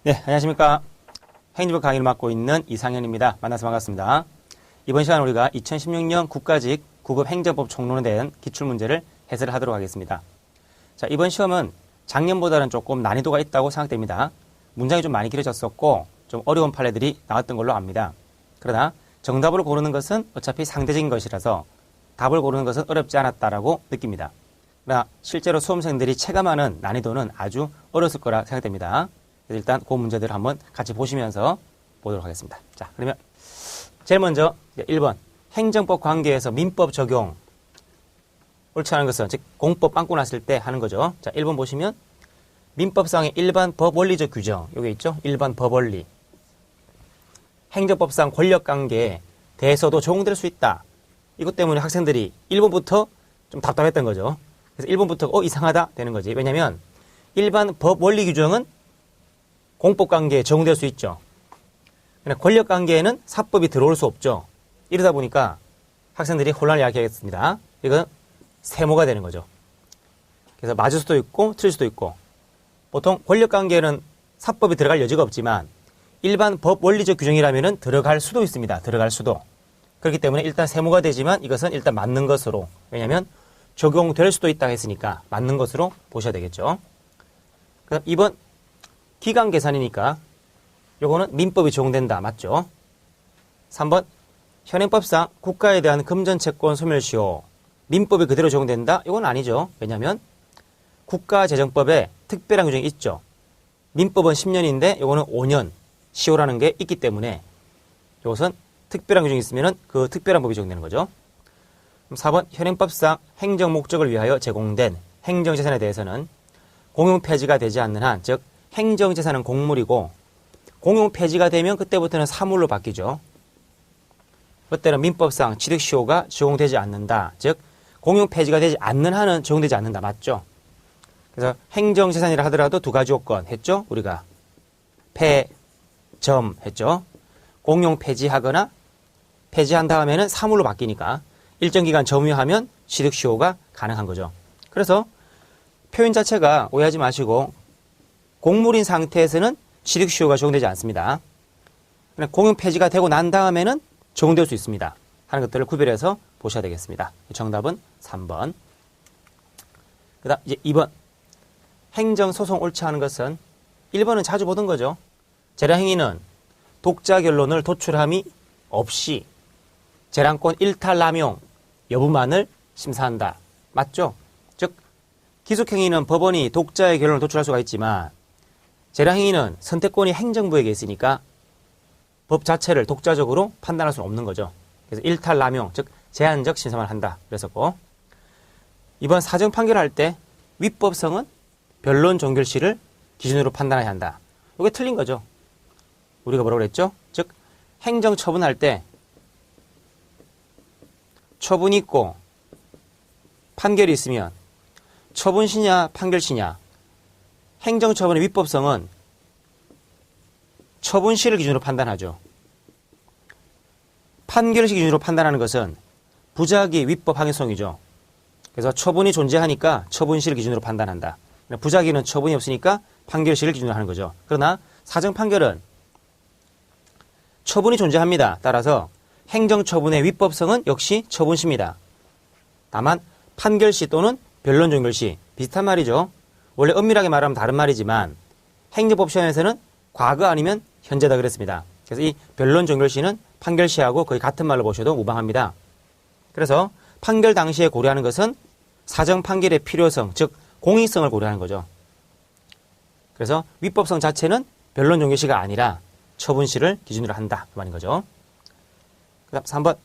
네, 안녕하십니까. 행정법 강의를 맡고 있는 이상현입니다. 만나서 반갑습니다. 이번 시간 우리가 2016년 국가직 구급 행정법 총론에 대한 기출문제를 해설을 하도록 하겠습니다. 자, 이번 시험은 작년보다는 조금 난이도가 있다고 생각됩니다. 문장이 좀 많이 길어졌었고 좀 어려운 판례들이 나왔던 걸로 압니다. 그러나 정답을 고르는 것은 어차피 상대적인 것이라서 답을 고르는 것은 어렵지 않았다라고 느낍니다. 그러나 실제로 수험생들이 체감하는 난이도는 아주 어려웠을 거라 생각됩니다. 그래서 일단 그 문제들을 한번 같이 보시면서 보도록 하겠습니다. 자, 그러면 제일 먼저 1번 행정법 관계에서 민법 적용 옳지 않은 것은 즉 공법 빵꾸 났을 때 하는 거죠. 자, 1번 보시면 민법상의 일반 법 원리적 규정 여기 있죠. 일반 법 원리 행정법상 권력관계에 대해서도 적용될 수 있다. 이것 때문에 학생들이 1번부터 좀 답답했던 거죠. 그래서 1번부터 이상하다 되는 거지. 왜냐하면 일반 법 원리 규정은 공법관계에 적용될 수 있죠. 그러나 권력관계에는 사법이 들어올 수 없죠. 이러다 보니까 학생들이 혼란을 야기하겠습니다. 이건 세모가 되는 거죠. 그래서 맞을 수도 있고 틀릴 수도 있고 보통 권력관계에는 사법이 들어갈 여지가 없지만 일반 법 원리적 규정이라면 들어갈 수도 있습니다. 들어갈 수도. 그렇기 때문에 일단 세모가 되지만 이것은 일단 맞는 것으로 왜냐하면 적용될 수도 있다고 했으니까 맞는 것으로 보셔야 되겠죠. 그다음 2번 기간 계산이니까 요거는 민법이 적용된다. 맞죠? 3번 현행법상 국가에 대한 금전채권 소멸시효 민법이 그대로 적용된다? 이건 아니죠. 왜냐하면 국가재정법에 특별한 규정이 있죠. 민법은 10년인데 요거는 5년 시효라는 게 있기 때문에 이것은 특별한 규정이 있으면 그 특별한 법이 적용되는 거죠. 4번 현행법상 행정 목적을 위하여 제공된 행정재산에 대해서는 공용 폐지가 되지 않는 한, 즉 행정재산은 공물이고 공용 폐지가 되면 그때부터는 사물로 바뀌죠. 그때는 민법상 취득시효가 적용되지 않는다. 즉 공용 폐지가 되지 않는 한은 적용되지 않는다. 맞죠? 그래서 행정재산이라 하더라도 두 가지 요건 했죠? 우리가 폐점 했죠? 공용 폐지하거나 폐지한 다음에는 사물로 바뀌니까 일정 기간 점유하면 취득시효가 가능한 거죠. 그래서 표현 자체가 오해하지 마시고 공물인 상태에서는 취득시효가 적용되지 않습니다. 공용 폐지가 되고 난 다음에는 적용될 수 있습니다. 하는 것들을 구별해서 보셔야 되겠습니다. 정답은 3번. 그 다음 이제 2번. 행정소송 옳지 않은 것은 1번은 자주 보던 거죠. 재량행위는 독자 결론을 도출함이 없이 재량권 일탈남용 여부만을 심사한다. 맞죠? 즉 기속행위는 법원이 독자의 결론을 도출할 수가 있지만 재량행위는 선택권이 행정부에게 있으니까 법 자체를 독자적으로 판단할 수는 없는 거죠. 그래서 일탈남용, 즉 제한적 심사만 한다. 그랬었고 이번 사정 판결할 때 위법성은 변론 종결시를 기준으로 판단해야 한다. 이게 틀린 거죠. 우리가 뭐라고 그랬죠? 즉 행정처분할 때 처분이 있고 판결이 있으면 처분시냐 판결시냐 행정처분의 위법성은 처분시를 기준으로 판단하죠. 판결시 기준으로 판단하는 것은 부작위 위법 항의성이죠. 그래서 처분이 존재하니까 처분시를 기준으로 판단한다. 부작위는 처분이 없으니까 판결시를 기준으로 하는 거죠. 그러나 사정 판결은 처분이 존재합니다. 따라서 행정처분의 위법성은 역시 처분시입니다. 다만 판결시 또는 변론 종결시 비슷한 말이죠. 원래 엄밀하게 말하면 다른 말이지만 행정법 시험에서는 과거 아니면 현재다 그랬습니다. 그래서 이 변론 종결시는 판결시하고 거의 같은 말로 보셔도 무방합니다. 그래서 판결 당시에 고려하는 것은 사정 판결의 필요성, 즉 공익성을 고려하는 거죠. 그래서 위법성 자체는 변론 종결시가 아니라 처분시를 기준으로 한다 그 말인 거죠. 그 다음 3번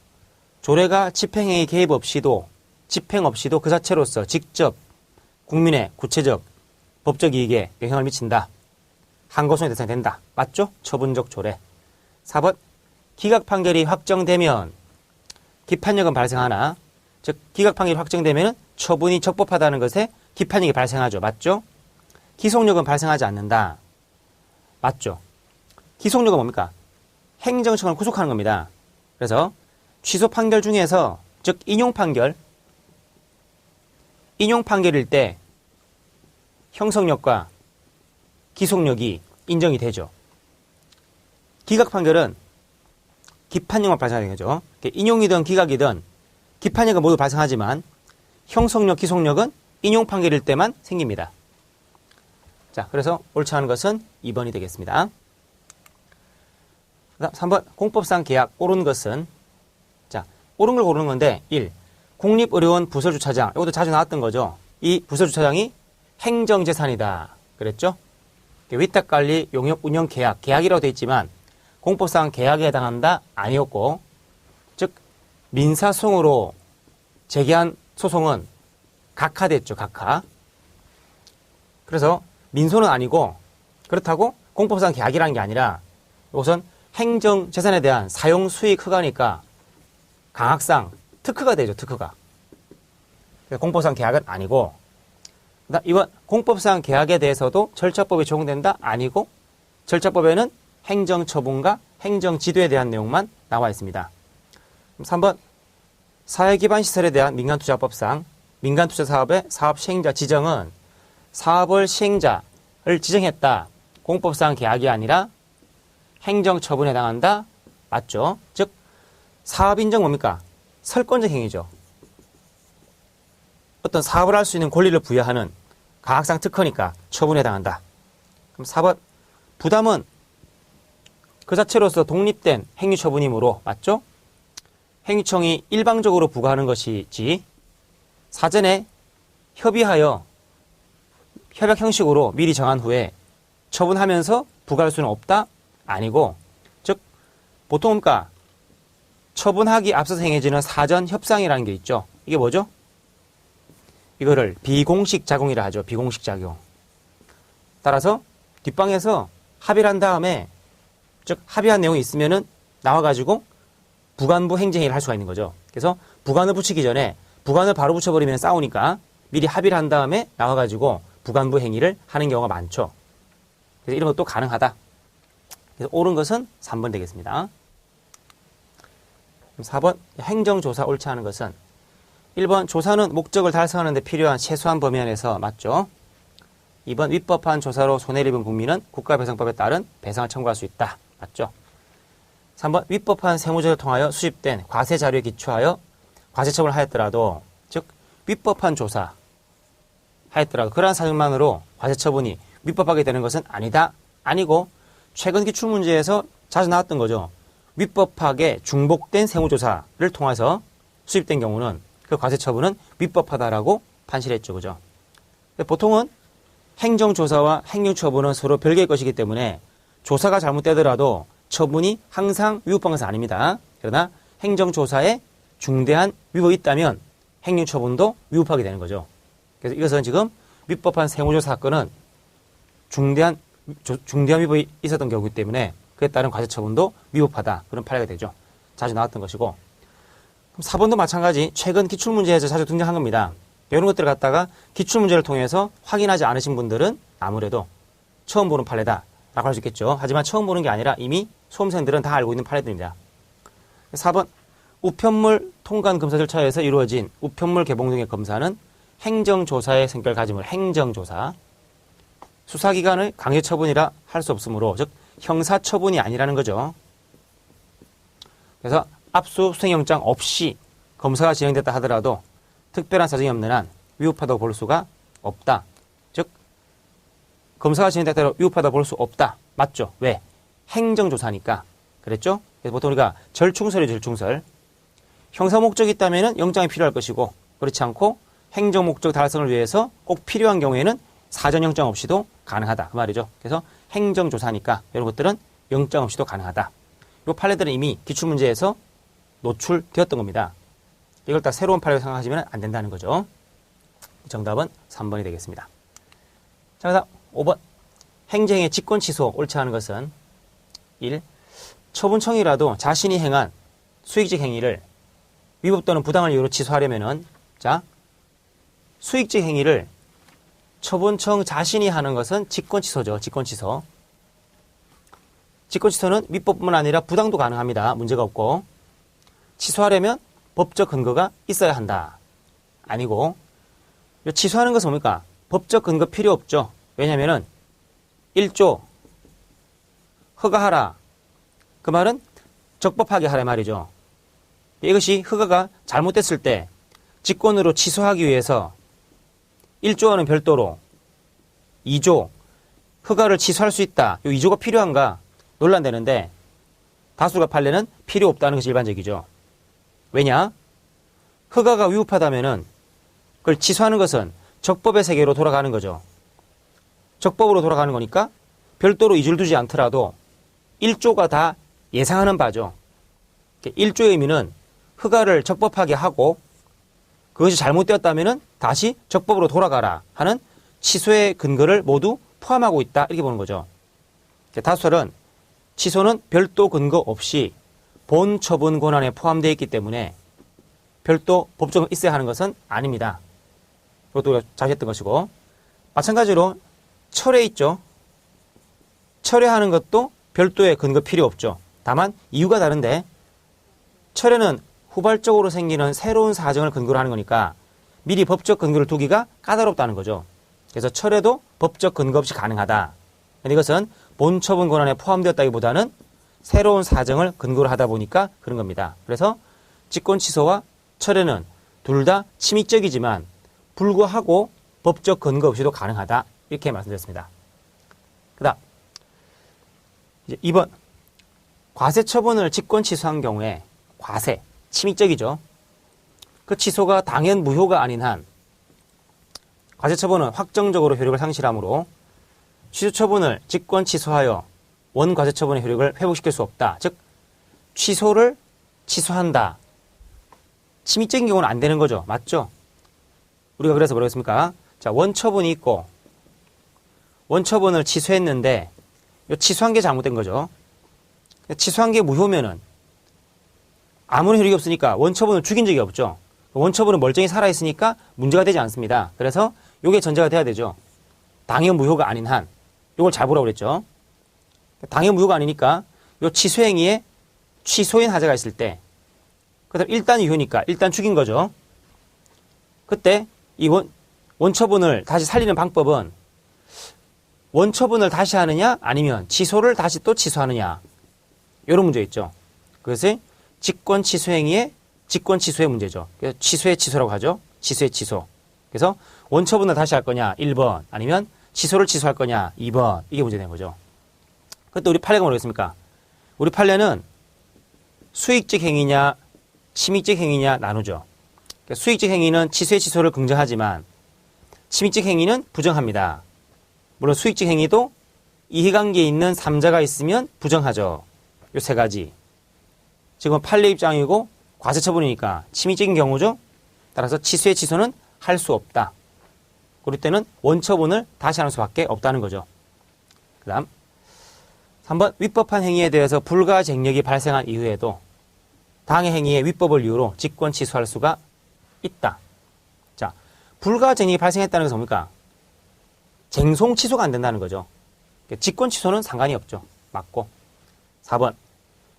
조례가 집행행위 개입 없이도 집행 없이도 그 자체로서 직접 국민의 구체적 법적 이익에 영향을 미친다. 항고소의 대상이 된다. 맞죠? 처분적 조례. 4번 기각 판결이 확정되면 기판력은 발생하나 즉 기각 판결이 확정되면 처분이 적법하다는 것에 기판력이 발생하죠. 맞죠? 기속력은 발생하지 않는다. 맞죠? 기속력은 뭡니까? 행정청을 구속하는 겁니다. 그래서 취소 판결 중에서 즉 인용 판결일 때 형성력과 기속력이 인정이 되죠. 기각 판결은 기판력만 발생하는 거죠. 인용이든 기각이든 기판력은 모두 발생하지만 형성력, 기속력은 인용 판결일 때만 생깁니다. 자, 그래서 옳지 않은 것은 2번이 되겠습니다. 그다음 3번 공법상 계약 옳은 것은, 자, 옳은 걸 고르는 건데 1. 국립의료원 부설주차장, 이것도 자주 나왔던 거죠. 이 부설주차장이 행정재산이다 그랬죠. 위탁관리 용역 운영 계약, 계약이라고 되어 있지만 공법상 계약에 해당한다 아니었고, 즉 민사소송으로 제기한 소송은 각하됐죠. 각하. 그래서 민소는 아니고, 그렇다고 공법상 계약이라는 게 아니라 우선 행정재산에 대한 사용 수익 허가니까 강학상 특허가 되죠. 특허가. 공법상 계약은 아니고, 이번 공법상 계약에 대해서도 절차법이 적용된다 아니고, 절차법에는 행정처분과 행정지도에 대한 내용만 나와 있습니다. 3번 사회기반시설에 대한 민간투자법상 민간투자사업의 사업시행자 지정은 사업을 시행자를 지정했다. 공법상 계약이 아니라 행정처분에 해당한다. 맞죠? 즉 사업인정 뭡니까? 설권적 행위죠. 어떤 사업을 할 수 있는 권리를 부여하는 가학상 특허니까 처분에 해당한다. 그럼 4번 부담은 그 자체로서 독립된 행위처분이므로 맞죠? 행위청이 일방적으로 부과하는 것이지 사전에 협의하여 협약 형식으로 미리 정한 후에 처분하면서 부과할 수는 없다? 아니고, 즉 보통 그러니까 처분하기 앞서서 행해지는 사전 협상이라는 게 있죠. 이게 뭐죠? 이거를 비공식 작용이라 하죠. 비공식 작용. 따라서 뒷방에서 합의를 한 다음에, 즉 합의한 내용이 있으면은 나와가지고 부관부 행정회의를 할 수가 있는 거죠. 그래서 부관을 붙이기 전에 부관을 바로 붙여버리면 싸우니까 미리 합의를 한 다음에 나와가지고 부관부 행위를 하는 경우가 많죠. 그래서 이런 것도 가능하다. 그래서 옳은 것은 3번 되겠습니다. 4번 행정조사 옳지 않은 것은 1번 조사는 목적을 달성하는 데 필요한 최소한 범위 안에서 맞죠. 2번 위법한 조사로 손해를 입은 국민은 국가배상법에 따른 배상을 청구할 수 있다. 맞죠. 3번 위법한 세무조사를 통하여 수집된 과세 자료에 기초하여 과세처분을 하였더라도, 즉 위법한 조사 하였더라도 그러한 사정만으로 과세처분이 위법하게 되는 것은 아니다. 아니고 최근 기출문제에서 자주 나왔던 거죠. 위법하게 중복된 세무조사를 통해서 수입된 경우는 그 과세처분은 위법하다라고 판시를 했죠. 그죠? 보통은 행정조사와 행정처분은 서로 별개의 것이기 때문에 조사가 잘못되더라도 처분이 항상 위법한 것은 아닙니다. 그러나 행정조사에 중대한 위법이 있다면 행정처분도 위법하게 되는 거죠. 그래서 이것은 지금 위법한 세무조사 사건은 중대한 위법이 있었던 경우이기 때문에 그에 따른 과세처분도 위법하다. 그런 판례가 되죠. 자주 나왔던 것이고. 그럼 4번도 마찬가지 최근 기출문제에서 자주 등장한 겁니다. 이런 것들을 갖다가 기출문제를 통해서 확인하지 않으신 분들은 아무래도 처음 보는 판례다 라고 할 수 있겠죠. 하지만 처음 보는 게 아니라 이미 수험생들은 다 알고 있는 판례들입니다. 4번 우편물 통관 검사 절차에서 이루어진 우편물 개봉 등의 검사는 행정조사의 성격을 가짐을 행정조사, 수사기관의 강제처분이라 할 수 없으므로, 즉 형사처분이 아니라는 거죠. 그래서 압수수색영장 없이 검사가 진행됐다 하더라도 특별한 사정이 없는 한 위법하다고 볼 수가 없다. 즉 검사가 진행됐다고 위법하다고 볼 수 없다. 맞죠? 왜? 행정조사니까. 그랬죠? 그래서 보통 우리가 절충설이죠. 절충설. 형사 목적이 있다면 영장이 필요할 것이고, 그렇지 않고 행정 목적 달성을 위해서 꼭 필요한 경우에는 사전 영장 없이도 가능하다. 그 말이죠. 그래서 행정조사니까 이런 것들은 영장 없이도 가능하다. 이 판례들은 이미 기출문제에서 노출되었던 겁니다. 이걸 다 새로운 판례로 생각하시면 안 된다는 거죠. 정답은 3번이 되겠습니다. 자, 그다음 5번. 행정의 직권 취소 옳지 않은 것은 1. 처분청이라도 자신이 행한 수익적 행위를 위법 또는 부당한 이유로 취소하려면은, 자, 수익적 행위를 처분청 자신이 하는 것은 직권 취소죠. 직권 취소. 직권 취소는 위법뿐만 아니라 부당도 가능합니다. 문제가 없고. 취소하려면 법적 근거가 있어야 한다. 아니고, 취소하는 것은 뭡니까? 법적 근거 필요 없죠. 왜냐면은 1조 허가하라. 그 말은 적법하게 하라 말이죠. 이것이 허가가 잘못됐을 때 직권으로 취소하기 위해서 1조와는 별도로 2조 허가를 취소할 수 있다. 이 2조가 필요한가 논란되는데 다수가 판례는 필요 없다는 것이 일반적이죠. 왜냐? 허가가 위법하다면은 그걸 취소하는 것은 적법의 세계로 돌아가는 거죠. 적법으로 돌아가는 거니까 별도로 2조를 두지 않더라도 1조가 다 예상하는 바죠. 1조의 의미는 허가를 적법하게 하고 그것이 잘못되었다면은 다시 적법으로 돌아가라 하는 취소의 근거를 모두 포함하고 있다. 이렇게 보는 거죠. 다수설은 취소는 별도 근거 없이 본 처분 권한에 포함되어 있기 때문에 별도 법정이 있어야 하는 것은 아닙니다. 이것도 우리가 자시했던 것이고 마찬가지로 철회 있죠. 철회하는 것도 별도의 근거 필요 없죠. 다만 이유가 다른데 철회는 후발적으로 생기는 새로운 사정을 근거로 하는 거니까 미리 법적 근거를 두기가 까다롭다는 거죠. 그래서 철회도 법적 근거 없이 가능하다. 근데 이것은 본 처분 권한에 포함되었다기보다는 새로운 사정을 근거로 하다 보니까 그런 겁니다. 그래서 직권 취소와 철회는 둘 다 침익적이지만 불구하고 법적 근거 없이도 가능하다. 이렇게 말씀드렸습니다. 그 다음 이제 2번 과세 처분을 직권 취소한 경우에 과세, 침익적이죠. 그 취소가 당연 무효가 아닌 한 과세 처분은 확정적으로 효력을 상실하므로 취소 처분을 직권 취소하여 원 과세 처분의 효력을 회복시킬 수 없다. 즉 취소를 취소한다. 침익적인 경우는 안 되는 거죠. 맞죠? 우리가 그래서 뭐라고 했습니까? 자, 원처분이 있고 원처분을 취소했는데 이 취소한 게 잘못된 거죠. 취소한 게 무효면은 아무런 효력이 없으니까 원처분을 죽인 적이 없죠. 원처분은 멀쩡히 살아있으니까 문제가 되지 않습니다. 그래서 이게 전제가 돼야 되죠. 당연 무효가 아닌 한. 이걸 잘 보라고 그랬죠. 당연 무효가 아니니까 이 취소행위에 취소인 하자가 있을 때 그다음 일단 유효니까 일단 죽인 거죠. 그때 이 원처분을 다시 살리는 방법은 원처분을 다시 하느냐 아니면 취소를 다시 또 취소하느냐 이런 문제 있죠. 그것이 직권 취소행위의 직권 취소의 문제죠. 그래서 취소의 취소라고 하죠. 취소의 취소. 그래서 원처분을 다시 할 거냐 1번 아니면 취소를 취소할 거냐 2번 이게 문제된 거죠. 그때 우리 판례가 뭐겠습니까? 우리 판례는 수익적 행위냐 침익적 행위냐 나누죠. 그러니까 수익적 행위는 취소의 취소를 긍정하지만 침익적 행위는 부정합니다. 물론 수익적 행위도 이해관계에 있는 3자가 있으면 부정하죠. 요 세 가지. 지금 판례 입장이고 과세 처분이니까 침익적인 경우죠. 따라서 취소의 취소는 할 수 없다. 그럴 때는 원처분을 다시 하는 수밖에 없다는 거죠. 그 다음 3번 위법한 행위에 대해서 불가쟁력이 발생한 이후에도 당해 행위의 위법을 이유로 직권 취소할 수가 있다. 자, 불가쟁력이 발생했다는 것은 뭡니까? 쟁송 취소가 안 된다는 거죠. 직권 취소는 상관이 없죠. 맞고 4번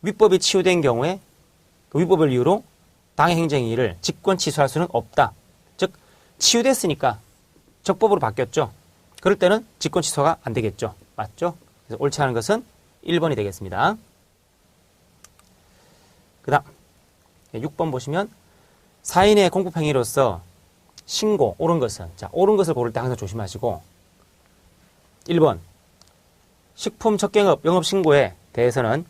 위법이 치유된 경우에 그 위법을 이유로 당해 행정행위를 직권 취소할 수는 없다. 즉 치유됐으니까 적법으로 바뀌었죠. 그럴 때는 직권 취소가 안 되겠죠. 맞죠? 그래서 옳지 않은 것은 1번이 되겠습니다. 그 다음 6번 보시면 사인의 공법행위로서 신고, 옳은 것은 자 옳은 것을 고를 때 항상 조심하시고 1번 식품 척경업 영업신고에 대해서는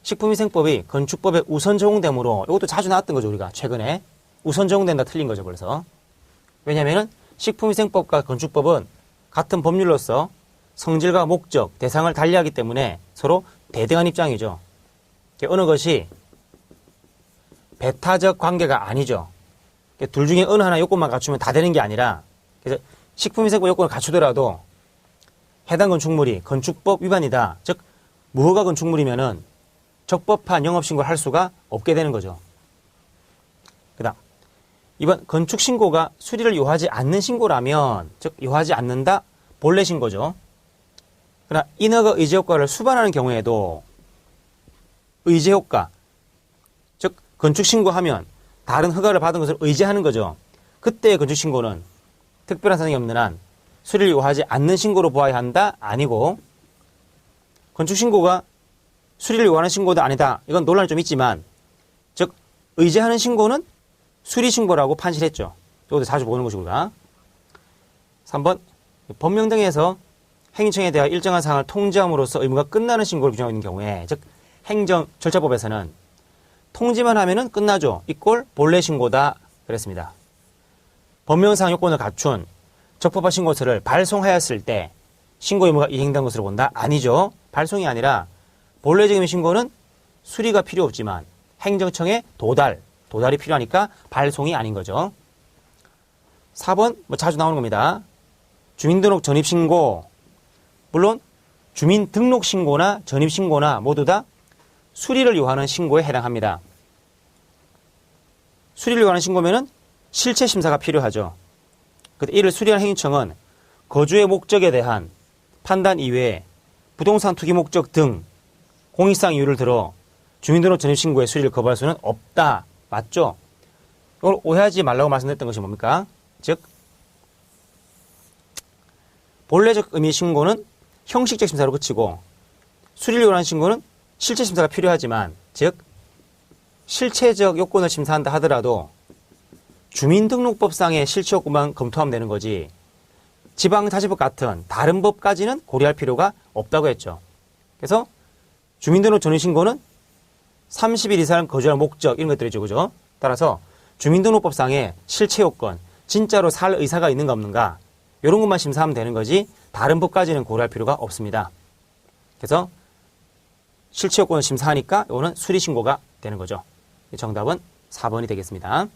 식품위생법이 건축법에 우선 적용되므로 이것도 자주 나왔던 거죠. 우리가 최근에 우선 적용된다 틀린 거죠. 벌써 왜냐하면 식품위생법과 건축법은 같은 법률로서 성질과 목적, 대상을 달리하기 때문에 서로 대등한 입장이죠. 어느 것이 배타적 관계가 아니죠. 둘 중에 어느 하나 요건만 갖추면 다 되는 게 아니라 그래서 식품위생법 요건을 갖추더라도 해당 건축물이 건축법 위반이다. 즉 무허가 건축물이면은 적법한 영업신고를 할 수가 없게 되는 거죠. 그 다음 이번 건축신고가 수리를 요하지 않는 신고라면 즉 요하지 않는다 본래 신고죠. 그러나 인허가 의제효과를 수반하는 경우에도 의제효과 즉 건축신고하면 다른 허가를 받은 것을 의제하는 거죠. 그때의 건축신고는 특별한 사정이 없는 한 수리를 요하지 않는 신고로 보아야 한다 아니고 건축신고가 수리를 요하는 신고도 아니다. 이건 논란이 좀 있지만, 즉 의제하는 신고는 수리신고라고 판시했죠. 이것도 자주 보는 것이고요. 3번 법령 등에서 행위청에 대하여 일정한 사항을 통지함으로써 의무가 끝나는 신고를 규정하고 있는 경우에, 즉 행정 절차법에서는 통지만 하면은 끝나죠. 이꼴 본래 신고다 그랬습니다. 법령상 요건을 갖춘 적법한 신고서를 발송하였을 때 신고 의무가 이행된 것으로 본다? 아니죠. 발송이 아니라 본래적인 신고는 수리가 필요 없지만 행정청에 도달이 필요하니까 발송이 아닌 거죠. 4번 뭐 자주 나오는 겁니다. 주민등록 전입신고, 물론 주민등록신고나 전입신고나 모두 다 수리를 요하는 신고에 해당합니다. 수리를 요하는 신고면은 실체심사가 필요하죠. 이를 수리한 행위청은 거주의 목적에 대한 판단 이외에 부동산 투기 목적 등 공익상 이유를 들어 주민등록 전입신고의 수리를 거부할 수는 없다. 맞죠? 이걸 오해하지 말라고 말씀드렸던 것이 뭡니까? 즉 본래적 의미 신고는 형식적 심사로 그치고 수리를 요하는 신고는 실체 심사가 필요하지만, 즉 실체적 요건을 심사한다 하더라도 주민등록법상의 실체 요건만 검토하면 되는 거지 지방자치법 같은 다른 법까지는 고려할 필요가 없다고 했죠. 그래서 주민등록 전입신고는 30일 이상 거주할 목적 이런 것들이죠. 그죠? 따라서 주민등록법상의 실체 요건, 진짜로 살 의사가 있는가 없는가 이런 것만 심사하면 되는 거지 다른 법까지는 고려할 필요가 없습니다. 그래서 실체 요건을 심사하니까 이거는 수리신고가 되는 거죠. 정답은 4번이 되겠습니다.